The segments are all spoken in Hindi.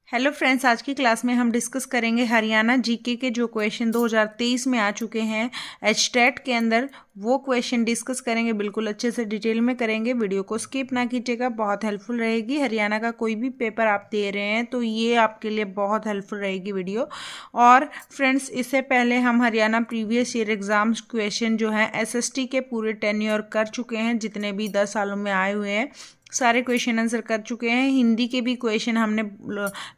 हेलो फ्रेंड्स, आज की क्लास में हम डिस्कस करेंगे हरियाणा जीके के जो क्वेश्चन 2023 में आ चुके हैं एचटेट के अंदर। वो क्वेश्चन डिस्कस करेंगे, बिल्कुल अच्छे से डिटेल में करेंगे। वीडियो को स्किप ना कीजिएगा, बहुत हेल्पफुल रहेगी। हरियाणा का कोई भी पेपर आप दे रहे हैं तो ये आपके लिए बहुत हेल्पफुल रहेगी वीडियो। और फ्रेंड्स, इससे पहले हम Haryana previous year exams question जो हैं एसएसटी के पूरे टेन्योर कर चुके हैं, जितने भी 10 सालों में आए हुए हैं सारे क्वेश्चन आंसर कर चुके हैं। हिंदी के भी क्वेश्चन हमने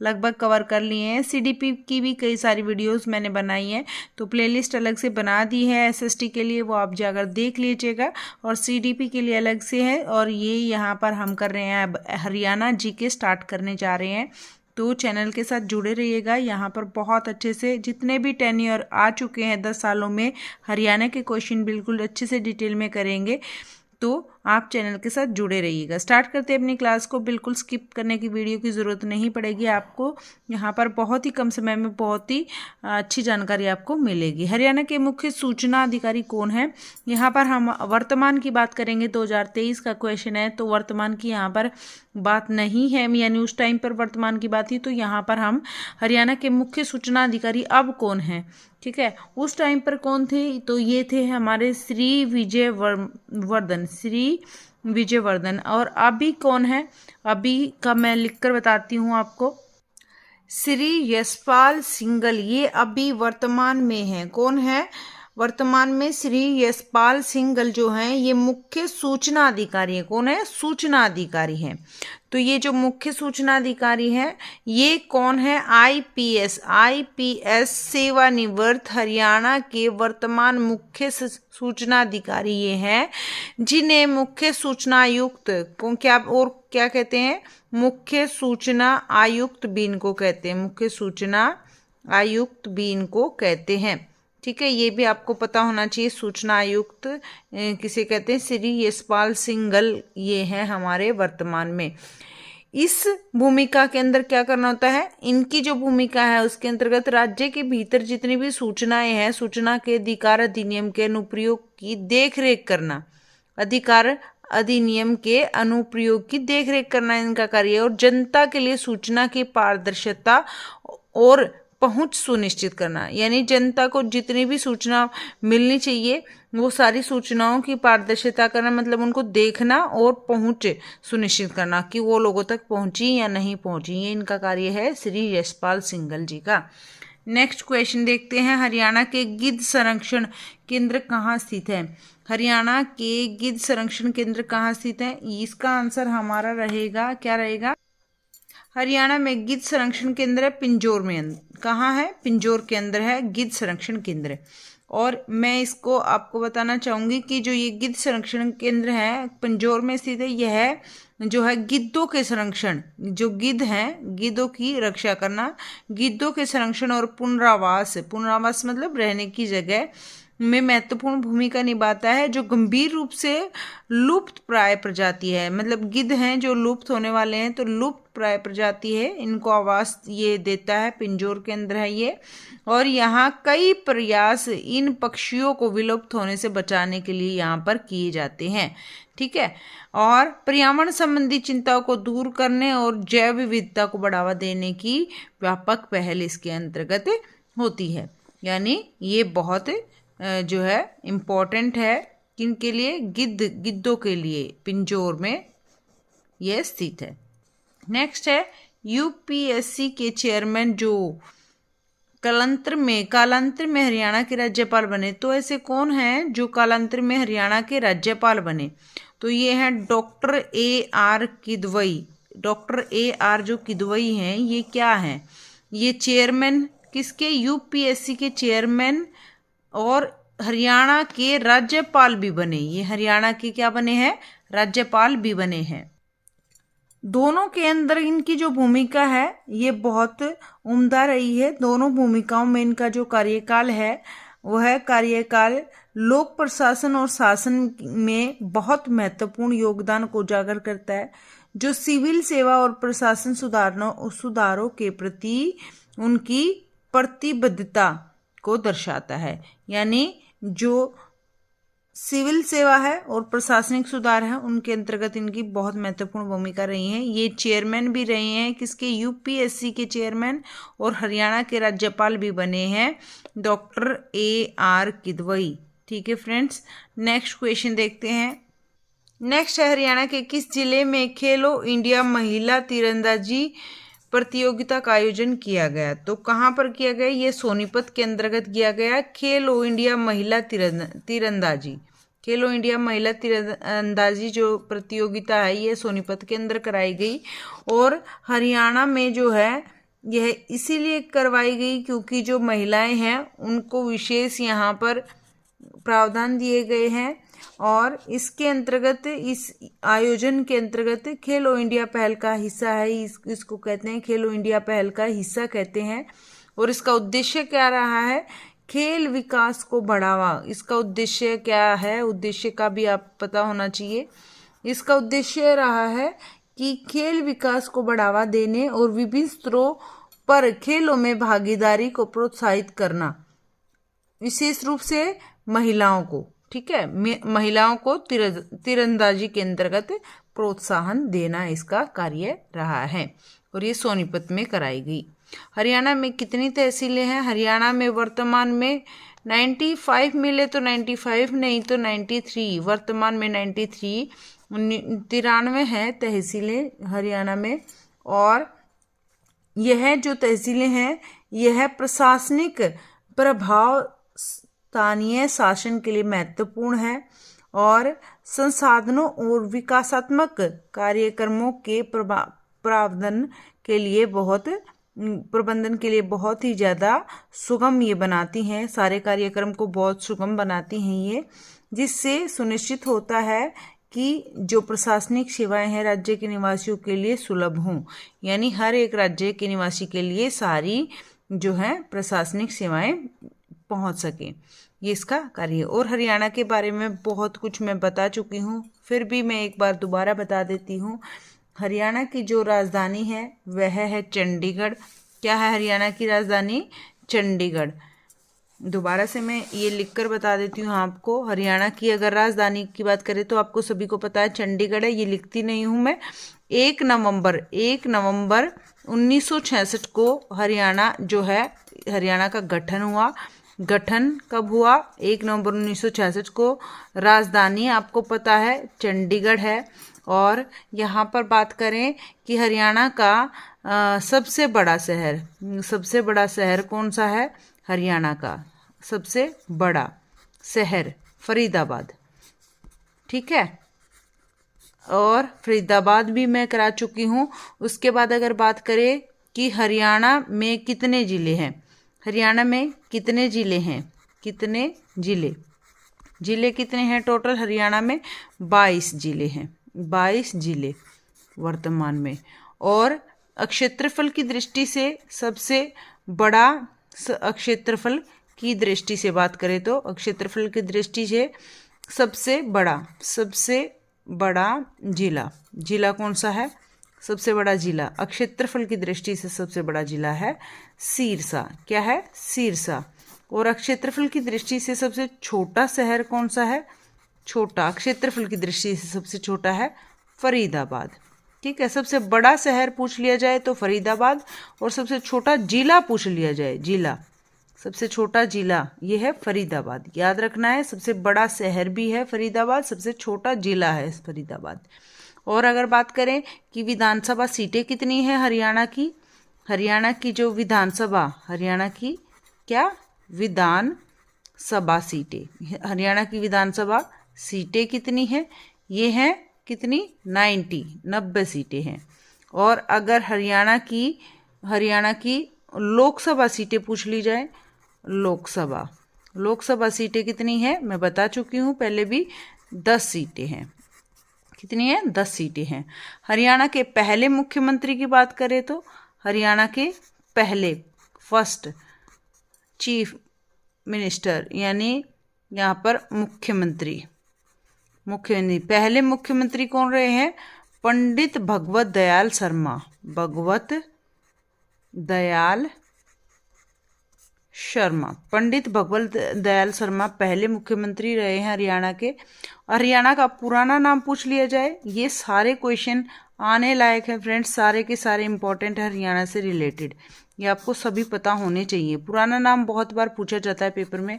लगभग कवर कर लिए हैं। सीडीपी की भी कई सारी वीडियोस मैंने बनाई हैं, तो प्लेलिस्ट अलग से बना दी है एसएसटी के लिए, वो आप जाकर देख लीजिएगा। और सीडीपी के लिए अलग से है। और ये यहाँ पर हम कर रहे हैं, अब हरियाणा जीके स्टार्ट करने जा रहे हैं, तो चैनल के साथ जुड़े रहिएगा। यहाँ पर बहुत अच्छे से जितने भी टेन्योर आ चुके हैं 10 सालों में हरियाणा के क्वेश्चन बिल्कुल अच्छे से डिटेल में करेंगे, तो आप चैनल के साथ जुड़े रहिएगा। स्टार्ट करते हैं अपनी क्लास को। बिल्कुल स्किप करने की वीडियो की ज़रूरत नहीं पड़ेगी आपको। यहाँ पर बहुत ही कम समय में बहुत ही अच्छी जानकारी आपको मिलेगी। हरियाणा के मुख्य सूचना अधिकारी कौन है? यहाँ पर हम वर्तमान की बात करेंगे। 2023 का क्वेश्चन है, तो वर्तमान की यहाँ पर बात नहीं है, यानी उस टाइम पर वर्तमान की बात थी। तो यहाँ पर हम हरियाणा के मुख्य सूचना अधिकारी अब कौन है, ठीक है, उस टाइम पर कौन थे? तो ये थे हमारे श्री विजय वर्धन। और अभी कौन है? अभी का मैं लिखकर बताती हूँ आपको। श्री यशपाल सिंघल, ये अभी वर्तमान में है। कौन है वर्तमान में? श्री यशपाल सिंघल जो हैं ये मुख्य सूचना अधिकारी है। कौन है? सूचना अधिकारी है। तो ये जो मुख्य सूचना अधिकारी है ये कौन है? आईपीएस सेवानिवृत्त हरियाणा के वर्तमान मुख्य सूचना अधिकारी ये हैं, जिन्हें मुख्य सूचना आयुक्त को क्या कहते हैं? मुख्य सूचना आयुक्त भी इनको कहते हैं। मुख्य सूचना आयुक्त भी इनको कहते हैं, ठीक है। ये भी आपको पता होना चाहिए। सूचना आयुक्त किसे कहते हैं? श्री यशपाल सिंघल ये हैं हमारे वर्तमान में। इस भूमिका के अंदर क्या करना होता है? इनकी जो भूमिका है उसके अंतर्गत राज्य के भीतर जितनी भी सूचनाएं हैं, सूचना के अधिकार अधिनियम के अनुप्रयोग की देखरेख करना, अधिकार अधिनियम के अनुप्रयोग की देखरेख करना इनका कार्य है। और जनता के लिए सूचना की पारदर्शिता और पहुंच सुनिश्चित करना, यानी जनता को जितनी भी सूचना मिलनी चाहिए वो सारी सूचनाओं की पारदर्शिता करना, मतलब उनको देखना और पहुंच सुनिश्चित करना कि वो लोगों तक पहुंची या नहीं पहुंची। ये इनका कार्य है श्री यशपाल सिंघल जी का। नेक्स्ट क्वेश्चन देखते हैं। हरियाणा के गिद्ध संरक्षण केंद्र कहाँ स्थित है? हरियाणा के गिद्ध संरक्षण केंद्र कहाँ स्थित है? इसका आंसर हमारा रहेगा, क्या रहेगा? हरियाणा में गिद्ध संरक्षण केंद्र है पिंजौर में। कहाँ है? पिंजौर के अंदर है गिद्ध संरक्षण केंद्र। और मैं इसको आपको बताना चाहूँगी कि जो ये गिद्ध संरक्षण केंद्र है पिंजौर में स्थित है, यह जो है गिद्धों के संरक्षण, जो गिद्ध हैं गिद्धों की रक्षा करना, गिद्धों के संरक्षण और पुनरावास मतलब रहने की जगह में महत्वपूर्ण भूमिका निभाता है, जो गंभीर रूप से लुप्त प्राय प्रजाति है। मतलब गिद्ध हैं जो लुप्त होने वाले हैं, तो लुप्त प्राय प्रजाति है, इनको आवास ये देता है। पिंजौर के अंदर है ये। और यहाँ कई प्रयास इन पक्षियों को विलुप्त होने से बचाने के लिए यहाँ पर किए जाते हैं, ठीक है। और पर्यावरण संबंधी चिंताओं को दूर करने और जैव विविधता को बढ़ावा देने की व्यापक पहल इसके अंतर्गत होती है। यानी ये बहुत जो है इम्पोर्टेंट है किनके लिए? गिद्धों के लिए पिंजौर में यह स्थित है। नेक्स्ट है यूपीएससी के चेयरमैन जो कालांतर में हरियाणा के राज्यपाल बने। तो ऐसे कौन हैं जो कालांतर में हरियाणा के राज्यपाल बने? तो ये हैं doctor AR Kidwai. Doctor AR जो किदवई हैं ये क्या हैं? ये चेयरमैन किसके? यूपीएससी के चेयरमैन और हरियाणा के राज्यपाल भी बने। ये हरियाणा के क्या बने हैं? राज्यपाल भी बने हैं। दोनों के अंदर इनकी जो भूमिका है ये बहुत उम्दा रही है। दोनों भूमिकाओं में इनका जो कार्यकाल है वह कार्यकाल लोक प्रशासन और शासन में बहुत महत्वपूर्ण योगदान को उजागर करता है, जो सिविल सेवा और प्रशासन सुधारों के प्रति उनकी प्रतिबद्धता को दर्शाता है। यानी जो सिविल सेवा है और प्रशासनिक सुधार है, उनके अंतर्गत इनकी बहुत महत्वपूर्ण भूमिका रही है। ये चेयरमैन भी रहे हैं किसके, यूपीएससी के चेयरमैन, और हरियाणा के राज्यपाल भी बने हैं डॉक्टर AR किदवई। ठीक है फ्रेंड्स, नेक्स्ट क्वेश्चन देखते हैं। नेक्स्ट है, हरियाणा के किस जिले में खेलो इंडिया महिला तीरंदाजी प्रतियोगिता का आयोजन किया गया? तो कहाँ पर किया गया? ये सोनीपत के अंतर्गत किया गया। खेलो इंडिया महिला तीरंदाजी, खेलो इंडिया महिला तीरंदाजी जो प्रतियोगिता है ये सोनीपत के अंदर कराई गई। और हरियाणा में जो है यह इसीलिए करवाई गई क्योंकि जो महिलाएं हैं उनको विशेष यहाँ पर प्रावधान दिए गए हैं। और इसके अंतर्गत, इस आयोजन के अंतर्गत खेलो इंडिया पहल का हिस्सा है, इसको कहते हैं खेलो इंडिया पहल का हिस्सा कहते हैं। और इसका उद्देश्य क्या रहा है? खेल विकास को बढ़ावा। इसका उद्देश्य क्या है? उद्देश्य का भी आप पता होना चाहिए। इसका उद्देश्य रहा है कि खेल विकास को बढ़ावा देने और विभिन्न स्तरों पर खेलों में भागीदारी को प्रोत्साहित करना, विशेष रूप से महिलाओं को। ठीक है, महिलाओं को तीरंदाजी के अंतर्गत प्रोत्साहन देना इसका कार्य रहा है। और ये सोनीपत में कराई गई। हरियाणा में कितनी तहसीलें हैं? हरियाणा में वर्तमान में 95 मिले तो 95 नहीं तो 93, वर्तमान में 93 93 है तहसीलें हरियाणा में। और यह जो तहसीलें हैं यह प्रशासनिक प्रभाव स्थानीय शासन के लिए महत्वपूर्ण है और संसाधनों और विकासात्मक कार्यक्रमों के प्रबंधन के लिए बहुत ही ज़्यादा सुगम ये बनाती हैं। सारे कार्यक्रम को बहुत सुगम बनाती हैं ये, जिससे सुनिश्चित होता है कि जो प्रशासनिक सेवाएं हैं राज्य के निवासियों के लिए सुलभ हों, यानी हर एक राज्य के निवासी के लिए सारी जो है प्रशासनिक सेवाएं पहुंच सकें, ये इसका कार्य। और हरियाणा के बारे में बहुत कुछ मैं बता चुकी हूँ, फिर भी मैं एक बार दोबारा बता देती हूँ। हरियाणा की जो राजधानी है वह है चंडीगढ़। क्या है हरियाणा की राजधानी? चंडीगढ़। दोबारा से मैं ये लिखकर बता देती हूँ आपको। हरियाणा की अगर राजधानी की बात करें तो आपको सभी को पता है चंडीगढ़ है, ये लिखती नहीं हूँ मैं। 1 नवंबर 1966 को हरियाणा जो है, हरियाणा का गठन हुआ। गठन कब हुआ? 1 नवंबर 1966 को। राजधानी आपको पता है चंडीगढ़ है। और यहाँ पर बात करें कि हरियाणा का सबसे बड़ा शहर कौन सा है? हरियाणा का सबसे बड़ा शहर फरीदाबाद। ठीक है, और फरीदाबाद भी मैं करा चुकी हूँ। उसके बाद अगर बात करें कि हरियाणा में कितने ज़िले हैं, हरियाणा में कितने ज़िले हैं, कितने ज़िले कितने हैं टोटल? हरियाणा में 22 ज़िले हैं, 22 ज़िले वर्तमान में। और क्षेत्रफल की दृष्टि से सबसे बड़ा, क्षेत्रफल की दृष्टि से बात करें तो क्षेत्रफल की दृष्टि से सबसे बड़ा जिला कौन सा है? सबसे बड़ा जिला क्षेत्रफल की दृष्टि से सबसे बड़ा जिला है सिरसा। क्या है? सिरसा। और क्षेत्रफल की दृष्टि से सबसे छोटा शहर कौन सा है? छोटा, क्षेत्रफल की दृष्टि से सबसे छोटा है फरीदाबाद। ठीक है, सबसे बड़ा शहर पूछ लिया जाए तो फरीदाबाद, और सबसे छोटा जिला पूछ लिया जाए, जिला, सबसे छोटा जिला ये है फरीदाबाद। याद रखना है, सबसे बड़ा शहर भी है फरीदाबाद, सबसे छोटा जिला है फरीदाबाद। और अगर बात करें कि विधानसभा सीटें कितनी है हरियाणा की, हरियाणा की जो विधानसभा, हरियाणा की क्या विधानसभा सीटें, हरियाणा की विधानसभा सीटें कितनी हैं? ये हैं कितनी? 90 सीटें हैं। और अगर हरियाणा की लोकसभा सीटें पूछ ली जाए, लोकसभा सीटें कितनी हैं? मैं बता चुकी हूँ पहले भी, 10 सीटें हैं। कितनी है? 10 सीटें हैं। हरियाणा के पहले मुख्यमंत्री की बात करें तो हरियाणा के पहले फर्स्ट चीफ मिनिस्टर, यानी यहाँ पर मुख्यमंत्री पहले मुख्यमंत्री कौन रहे हैं? पंडित भगवत दयाल शर्मा। भगवत दयाल शर्मा। पंडित भगवत दयाल शर्मा पहले मुख्यमंत्री रहे हैं हरियाणा के। हरियाणा का पुराना नाम पूछ लिया जाए, ये सारे क्वेश्चन आने लायक है फ्रेंड्स, सारे के सारे इंपॉर्टेंट है हरियाणा से रिलेटेड, ये आपको सभी पता होने चाहिए। पुराना नाम बहुत बार पूछा जाता है पेपर में।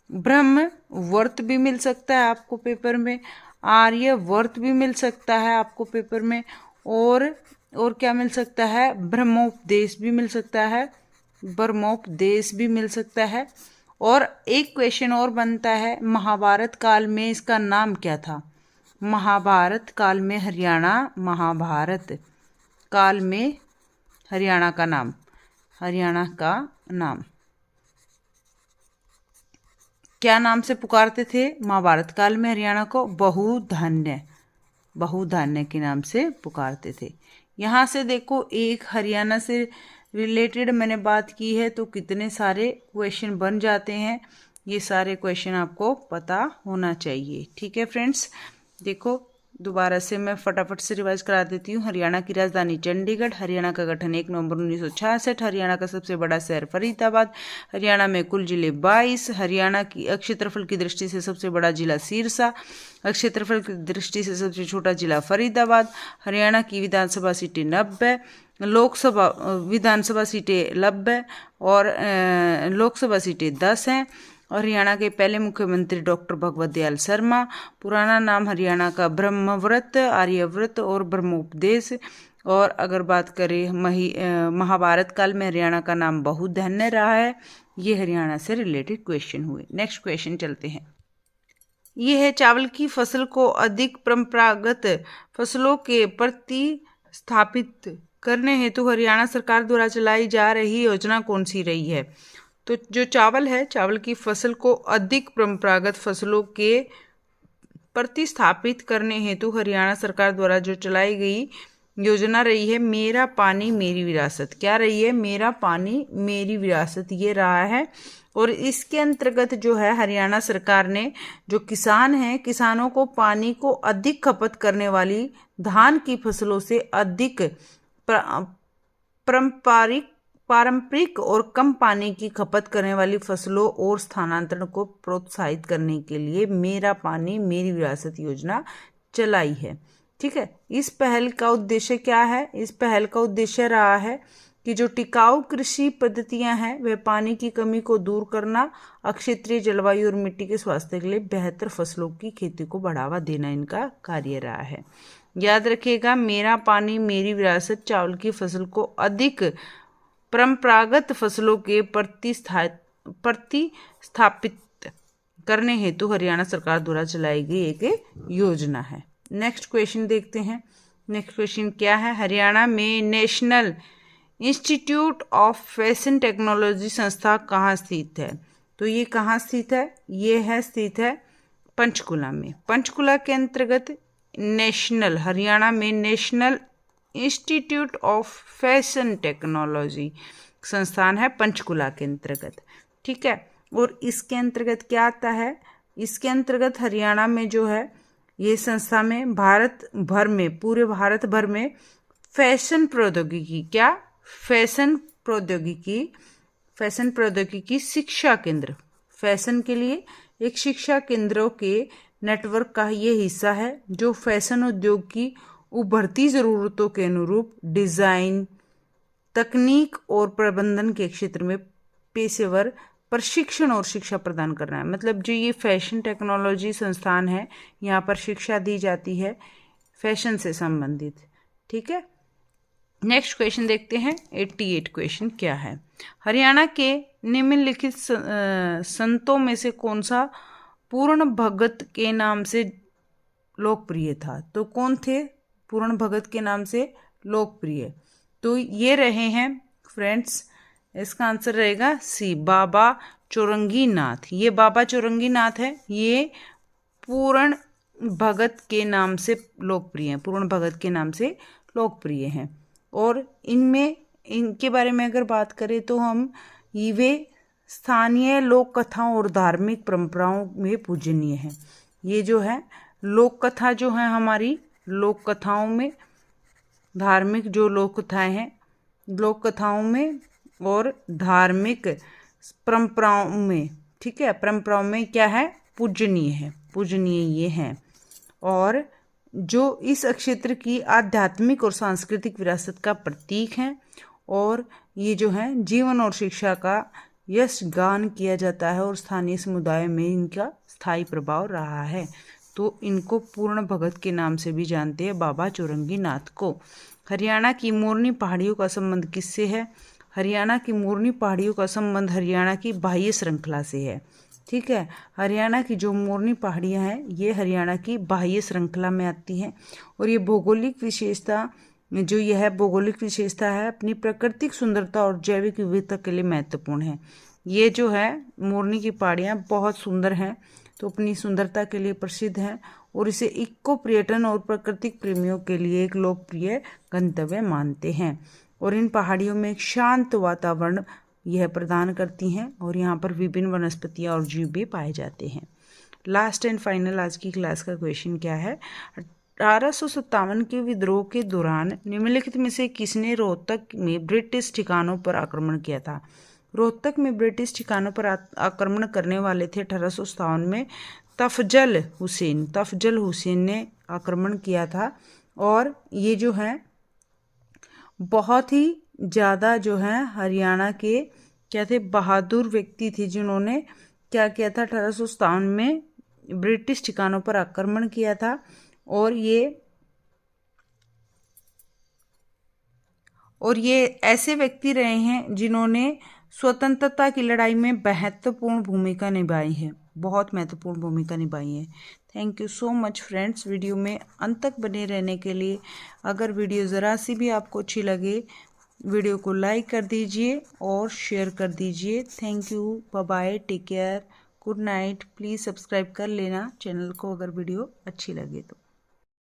ब्रह्मवर्त भी मिल सकता है आपको पेपर में, आर्यवर्त भी मिल सकता है आपको पेपर में, और क्या मिल सकता है, ब्रह्मोपदेश भी मिल सकता है, ब्रह्मोपदेश भी मिल सकता है। और एक क्वेश्चन और बनता है, महाभारत काल में इसका नाम क्या था? महाभारत काल में हरियाणा, महाभारत काल में हरियाणा का नाम, हरियाणा का नाम क्या नाम से पुकारते थे महाभारत काल में हरियाणा को? बहुधान्य, बहुधान्य के नाम से पुकारते थे। यहाँ से देखो, एक हरियाणा से रिलेटेड मैंने बात की है तो कितने सारे क्वेश्चन बन जाते हैं, ये सारे क्वेश्चन आपको पता होना चाहिए। ठीक है फ्रेंड्स, देखो दोबारा से मैं फटाफट से रिवाइज करा देती हूँ। हरियाणा की राजधानी चंडीगढ़, हरियाणा का गठन 1 नवंबर 1966, हरियाणा का सबसे बड़ा शहर फरीदाबाद, हरियाणा में कुल जिले 22, हरियाणा की क्षेत्रफल की दृष्टि से सबसे बड़ा जिला सिरसा, क्षेत्रफल की दृष्टि से सबसे छोटा जिला फरीदाबाद, हरियाणा की विधानसभा सीटें 90, लोकसभा विधानसभा सीटें 90 और लोकसभा सीटें 10 हैं। हरियाणा के पहले मुख्यमंत्री डॉक्टर भगवत दयाल शर्मा। पुराना नाम हरियाणा का ब्रह्मव्रत, आर्यव्रत और ब्रह्मोपदेश। और अगर बात करें महाभारत काल में हरियाणा का नाम बहुधान्य रहा है। ये हरियाणा से रिलेटेड क्वेश्चन हुए। नेक्स्ट क्वेश्चन चलते हैं। ये है, चावल की फसल को अधिक परंपरागत फसलों के प्रतिस्थापित करने हेतु हरियाणा सरकार द्वारा चलाई जा रही योजना कौन सी रही है? तो जो चावल है, चावल की फसल को अधिक परंपरागत फसलों के प्रतिस्थापित करने हेतु हरियाणा सरकार द्वारा जो चलाई गई योजना रही है मेरा पानी मेरी विरासत। क्या रही है? मेरा पानी मेरी विरासत, ये रहा है। और इसके अंतर्गत जो है हरियाणा सरकार ने जो किसान हैं, किसानों को पानी को अधिक खपत करने वाली धान की फसलों से अधिक पारंपरिक और कम पानी की खपत करने वाली फसलों और स्थानांतरण को प्रोत्साहित करने के लिए मेरा पानी मेरी विरासत योजना चलाई है। ठीक है, इस पहल का उद्देश्य क्या है? इस पहल का उद्देश्य रहा है कि जो टिकाऊ कृषि पद्धतियां हैं वह पानी की कमी को दूर करना, अक्षेत्रीय जलवायु और मिट्टी के स्वास्थ्य के लिए बेहतर फसलों की खेती को बढ़ावा देना इनका कार्य रहा है। याद रखिएगा, मेरा पानी मेरी विरासत चावल की फसल को अधिक परंपरागत फसलों के प्रतिस्थापित करने हेतु हरियाणा सरकार द्वारा चलाई गई एक योजना है। नेक्स्ट क्वेश्चन देखते हैं। नेक्स्ट क्वेश्चन क्या है? हरियाणा में national institute of fashion technology संस्था कहाँ स्थित है? तो ये कहाँ स्थित है? ये है स्थित है पंचकुला में। पंचकुला के अंतर्गत नेशनल, हरियाणा में national institute of fashion technology संस्थान है पंचकुला के अंतर्गत। ठीक है, और इसके अंतर्गत क्या आता है? इसके अंतर्गत हरियाणा में जो है ये संस्था में भारत भर में, पूरे भारत भर में फैशन प्रौद्योगिकी, क्या? फैशन प्रौद्योगिकी शिक्षा केंद्र, फैशन के लिए एक शिक्षा केंद्रों के नेटवर्क का ये हिस्सा है जो फैशन उद्योग की उभरती ज़रूरतों के अनुरूप डिज़ाइन, तकनीक और प्रबंधन के क्षेत्र में पेशेवर प्रशिक्षण और शिक्षा प्रदान करना है। मतलब जो ये फैशन टेक्नोलॉजी संस्थान है, यहाँ पर शिक्षा दी जाती है फैशन से संबंधित। ठीक है, नेक्स्ट क्वेश्चन देखते हैं। 88 क्वेश्चन क्या है? हरियाणा के निम्नलिखित संतों में से कौन सा पूर्ण भगत के नाम से लोकप्रिय था? तो कौन थे पूर्ण भगत के नाम से लोकप्रिय? तो ये रहे हैं फ्रेंड्स, इसका आंसर रहेगा सी, बाबा चौरंगी नाथ। ये बाबा चौरंगी नाथ है, ये पूर्ण भगत के नाम से लोकप्रिय हैं, पूर्ण भगत के नाम से लोकप्रिय हैं। और इनमें, इनके बारे में अगर बात करें तो हम वे स्थानीय लोक कथाओं और धार्मिक परंपराओं में पूजनीय हैं। ये जो है लोक कथा जो है हमारी, लोक कथाओं में, धार्मिक जो लोक कथाएं हैं, लोक कथाओं में और धार्मिक परंपराओं में, ठीक है, परंपराओं में क्या है, पूजनीय है, पूजनीय ये हैं। और जो इस क्षेत्र की आध्यात्मिक और सांस्कृतिक विरासत का प्रतीक हैं। और ये जो है जीवन और शिक्षा का यश गान किया जाता है और स्थानीय समुदाय में इनका स्थायी प्रभाव रहा है। तो इनको पूर्ण भगत के नाम से भी जानते हैं, बाबा चौरंगी नाथ को। हरियाणा की मोरनी पहाड़ियों का संबंध किससे है? हरियाणा की मोरनी पहाड़ियों का संबंध हरियाणा की बाह्य श्रृंखला से है, ठीक है। हरियाणा की जो मोरनी पहाड़ियाँ हैं ये हरियाणा की बाह्य श्रृंखला में आती हैं। और ये भौगोलिक विशेषता, जो यह भौगोलिक विशेषता है, अपनी प्राकृतिक सुंदरता और जैविक विविधता के लिए महत्वपूर्ण है। ये जो है मोरनी की पहाड़ियाँ बहुत सुंदर हैं, तो अपनी सुंदरता के लिए प्रसिद्ध हैं और इसे इको पर्यटन और प्राकृतिक प्रेमियों के लिए एक लोकप्रिय गंतव्य मानते हैं। और इन पहाड़ियों में एक शांत वातावरण यह प्रदान करती हैं और यहाँ पर विभिन्न वनस्पतियाँ और जीव भी पाए जाते हैं। लास्ट एंड फाइनल आज की क्लास का क्वेश्चन क्या है? 1857 के विद्रोह के दौरान निम्नलिखित में से किसने रोहतक में ब्रिटिश ठिकानों पर आक्रमण किया था? रोहतक में ब्रिटिश ठिकानों पर आक्रमण करने वाले थे 1857 में तफजल हुसैन ने आक्रमण किया था। और ये जो है बहुत ही ज़्यादा जो है हरियाणा के क्या थे, बहादुर व्यक्ति थे, जिन्होंने क्या किया था 1857 में ब्रिटिश ठिकानों पर आक्रमण किया था। और ये ऐसे व्यक्ति रहे हैं जिन्होंने स्वतंत्रता की लड़ाई में महत्वपूर्ण भूमिका निभाई है, बहुत महत्वपूर्ण भूमिका निभाई है। Thank you so much friends, video में अंत तक बने रहने के लिए। अगर वीडियो ज़रा सी भी आपको अच्छी लगे, वीडियो को लाइक कर दीजिए और शेयर कर दीजिए। Thank you, bye bye, take care, good night. Please subscribe कर लेना चैनल को अगर वीडियो अच्छी लगे तो।